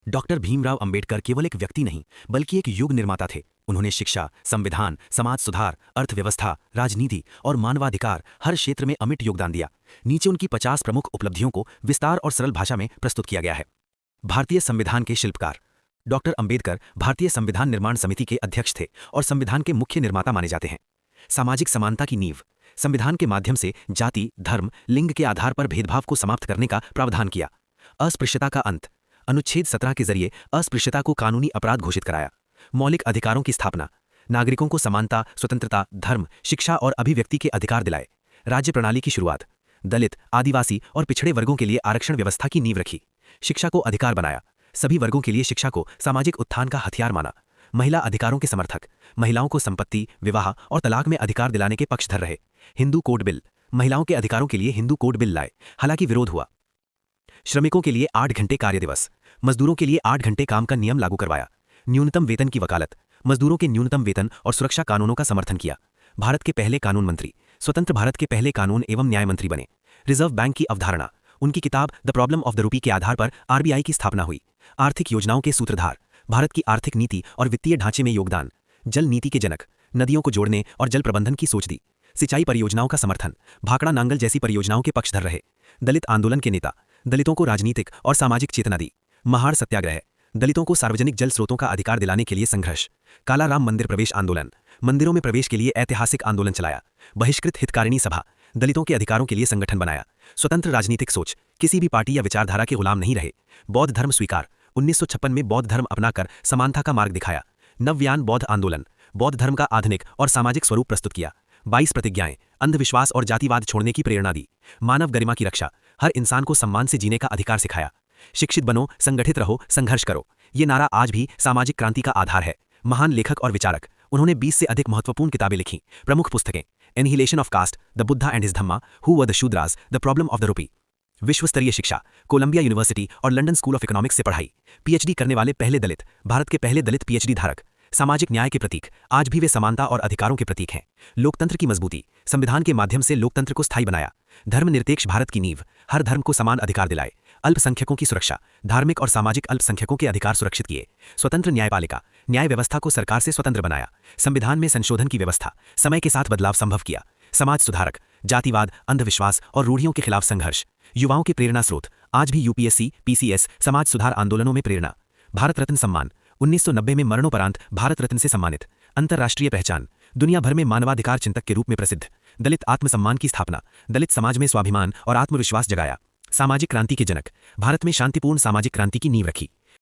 Doctor Bhimrao Ambedkar केवल एक व्यक्ति नहीं बल्कि एक युग निर्माता थे। उन्होंने शिक्षा, संविधान, समाज सुधार, अर्थव्यवस्था, राजनीति और मानवाधिकार हर क्षेत्र में अमिट योगदान दिया। नीचे उनकी 50 प्रमुख उपलब्धियों को विस्तार और सरल भाषा में प्रस्तुत किया गया है। भारतीय संविधान के शिल्पकार। डॉक्टर अंबेडकर भारतीय संविधान निर्माण समिति के अध्यक्ष थे और संविधान के मुख्य निर्माता माने जाते हैं। सामाजिक समानता की नींव। संविधान के माध्यम से जाति, धर्म, लिंग के आधार पर भेदभाव को समाप्त करने का प्रावधान किया। अस्पृश्यता का अंत। अनुच्छेद 17 के जरिए अस्पृश्यता को कानूनी अपराध घोषित कराया। मौलिक अधिकारों की स्थापना। नागरिकों को समानता, स्वतंत्रता, धर्म, शिक्षा और अभिव्यक्ति के अधिकार दिलाए। राज्य प्रणाली की शुरुआत। दलित, आदिवासी और पिछड़े वर्गों के लिए आरक्षण व्यवस्था की नींव रखी। शिक्षा को अधिकार बनाया। सभी वर्गों के लिए शिक्षा को सामाजिक उत्थान का हथियार माना। महिला अधिकारों के समर्थक। महिलाओं को संपत्ति, विवाह और तलाक में अधिकार दिलाने के पक्षधर रहे। Hindu code bill. महिलाओं के अधिकारों के लिए हिंदू कोड बिल लाए, हालांकि विरोध हुआ। श्रमिकों के लिए 8 घंटे कार्य दिवस। मजदूरों के लिए 8 घंटे काम का नियम लागू करवाया। न्यूनतम वेतन की वकालत। मजदूरों के न्यूनतम वेतन और सुरक्षा कानूनों का समर्थन किया। भारत के पहले कानून मंत्री। स्वतंत्र भारत के पहले कानून एवं न्याय मंत्री बने। रिजर्व बैंक की अवधारणा। उनकी किताब the problem of the rupee के आधार पर आरबीआई की स्थापना हुई। आर्थिक योजनाओं के सूत्रधार। भारत की आर्थिक नीति और वित्तीय ढांचे में योगदान। जल नीति के जनक। नदियों को जोड़ने और जल प्रबंधन की सोच दी। सिंचाई परियोजनाओं का समर्थन। भाखड़ा नांगल जैसी परियोजनाओं के पक्षधर रहे। दलित आंदोलन के नेता। दलितों को राजनीतिक और सामाजिक चेतना दी। महाड़ सत्याग्रह। दलितों को सार्वजनिक जल स्रोतों का अधिकार दिलाने के लिए संघर्ष। काला राम मंदिर प्रवेश आंदोलन। मंदिरों में प्रवेश के लिए ऐतिहासिक आंदोलन चलाया। बहिष्कृत हितकारिणी सभा। दलितों के अधिकारों के लिए संगठन बनाया। स्वतंत्र राजनीतिक सोच। किसी भी पार्टी या विचारधारा के गुलाम नहीं रहे। बौद्ध धर्म स्वीकार। 1956 में बौद्ध धर्म अपनाकर समानता का मार्ग दिखाया। नवयान बौद्ध आंदोलन। बौद्ध धर्म का आधुनिक और सामाजिक स्वरूप प्रस्तुत किया। 22 प्रतिज्ञाएं। अंधविश्वास और जातिवाद छोड़ने की प्रेरणा दी। मानव गरिमा की रक्षा। हर इंसान को सम्मान से जीने का अधिकार सिखाया। शिक्षित बनो, संगठित रहो, संघर्ष करो। ये नारा आज भी सामाजिक क्रांति का आधार है। महान लेखक और विचारक। उन्होंने 20 से अधिक महत्वपूर्ण किताबें लिखीं। प्रमुख पुस्तकें। Annihilation of cast, the Buddha and his Dhamma, who were the Shudras, the problem of the rupee. विश्व स्तरीय शिक्षा। कोलंबिया यूनिवर्सिटी और लंदन स्कूल ऑफ इकोनॉमिक्स से पढ़ाई। पीएचडी करने वाले पहले दलित। भारत के पहले दलित पीएचडी धारक। सामाजिक न्याय के प्रतीक। आज भी वे समानता और अधिकारों के प्रतीक हैं। लोकतंत्र की मजबूती। संविधान के माध्यम से लोकतंत्र को स्थायी बनाया। धर्मनिरपेक्ष भारत की नींव। हर धर्म को समान अधिकार दिलाए। अल्पसंख्यकों की सुरक्षा। धार्मिक और सामाजिक अल्पसंख्यकों के अधिकार सुरक्षित किए। स्वतंत्र न्यायपालिका। न्याय व्यवस्था को सरकार से स्वतंत्र बनाया। संविधान में संशोधन की व्यवस्था। समय के साथ बदलाव संभव किया। समाज सुधारक। जातिवाद, अंधविश्वास और रूढ़ियों के खिलाफ संघर्ष। युवाओं के प्रेरणा स्रोत। आज भी यूपीएससी, पीसीएस, समाज सुधार आंदोलनों में प्रेरणा। भारत रत्न सम्मान। 1990 में मरणोपरांत भारत रत्न से सम्मानित। अंतर्राष्ट्रीय पहचान। दुनिया भर में मानवाधिकार चिंतक के रूप में प्रसिद्ध। दलित आत्मसम्मान की स्थापना। दलित समाज में स्वाभिमान और आत्मविश्वास जगाया। सामाजिक क्रांति के जनक। भारत में शांतिपूर्ण सामाजिक क्रांति की नींव रखी।